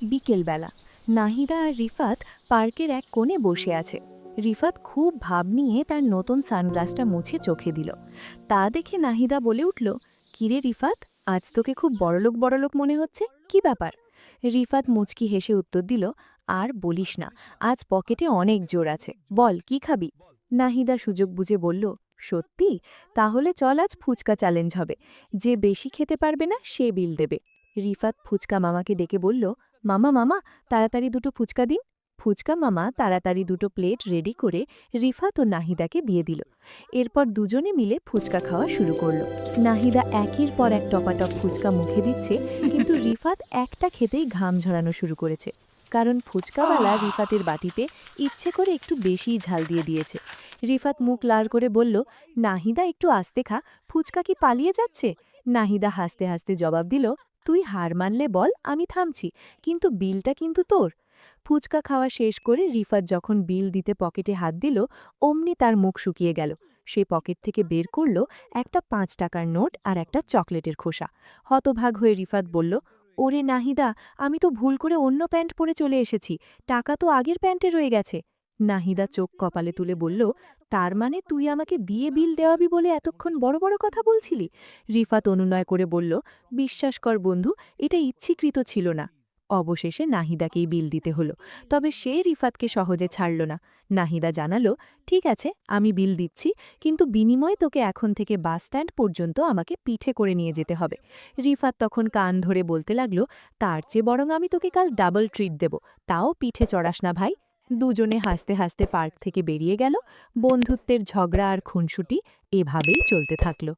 বিকেলবেলা নাহিদা আর রিফাত পার্কের এক কোণে বসে আছে। রিফাত খুব ভাব নিয়ে তার নতুন সানগ্লাসটা মুছে চোখে দিল। তা দেখে নাহিদা বলে উঠল, কিরে রিফাত, আজ তোকে খুব বড়লোক বড়লোক মনে হচ্ছে, কি ব্যাপার? রিফাত মুচকি হেসে উত্তর দিল, আর বলিস না, আজ পকেটে অনেক জোর আছে, বল কি খাবি? নাহিদা সুযোগ বুঝে বলল, সত্যি? তাহলে চল আজ ফুচকা চ্যালেঞ্জ হবে, যে বেশি খেতে পারবে না সে বিল দেবে। রিফাত ফুচকা মামাকে ডেকে বলল, মামা মামা, তাড়াতাড়ি দুটো ফুচকা দিন। ফুচকা মামা তাড়াতাড়ি দুটো প্লেট রেডি করে রিফাত ও নাহিদাকে দিয়ে দিল। এরপর দুজনে মিলে ফুচকা খাওয়া শুরু করলো। নাহিদা একের পর এক টপাটপ ফুচকা মুখে দিচ্ছে, কিন্তু রিফাত একটা খেতেই ঘাম ঝরানো শুরু করেছে। কারণ ফুচকাওয়ালা রিফাতের বাটিতে ইচ্ছে করে একটু বেশিই ঝাল দিয়ে দিয়েছে। রিফাত মুখ লাল করে বলল, নাহিদা একটু আস্তে খা, ফুচকা কি পালিয়ে যাচ্ছে? নাহিদা হাসতে হাসতে জবাব দিল, তুই হার মানলে বল, আমি থামছি, কিন্তু বিলটা কিন্তু তোর। ফুচকা খাওয়া শেষ করে রিফাত যখন বিল দিতে পকেটে হাত দিল, অমনি তার মুখ শুকিয়ে গেল। সে পকেট থেকে বের করল একটা ৫ টাকার নোট আর একটা চকলেটের খোসা। হতভাগ হয়ে রিফাত বলল, ওরে নাহিদা, আমি তো ভুল করে অন্য প্যান্ট পরে চলে এসেছি, টাকা তো আগের প্যান্টে রয়ে গেছে। নাহিদা চোখ কপালে তুলে বলল, তার মানে তুই আমাকে দিয়ে বিল দেওয়াবি বলে এতক্ষণ বড় বড় কথা বলছিলি? রিফাত অনুনয় করে বলল, বিশ্বাস কর বন্ধু, এটা ইচ্ছাকৃত ছিল না। অবশেষে নাহিদাকেই বিল দিতে হলো, তবে সে রিফাতকে সহজে ছাড়ল না। নাহিদা জানালো, ঠিক আছে, আমি বিল দিচ্ছি, কিন্তু বিনিময়ে তোকে এখন থেকে বাস স্ট্যান্ড পর্যন্ত আমাকে পিঠে করে নিয়ে যেতে হবে। রিফাত তখন কান ধরে বলতে লাগলো, তার চেয়ে বরং আমি তোকে কাল ডাবল ট্রিট দেব, তাও পিঠে চড়াস না ভাই। দুজনে হাসতে হাসতে পার্ক থেকে বেরিয়ে গেল। বন্ধুত্বের ঝগড়া আর খুনসুটি এভাবেই চলতে থাকলো।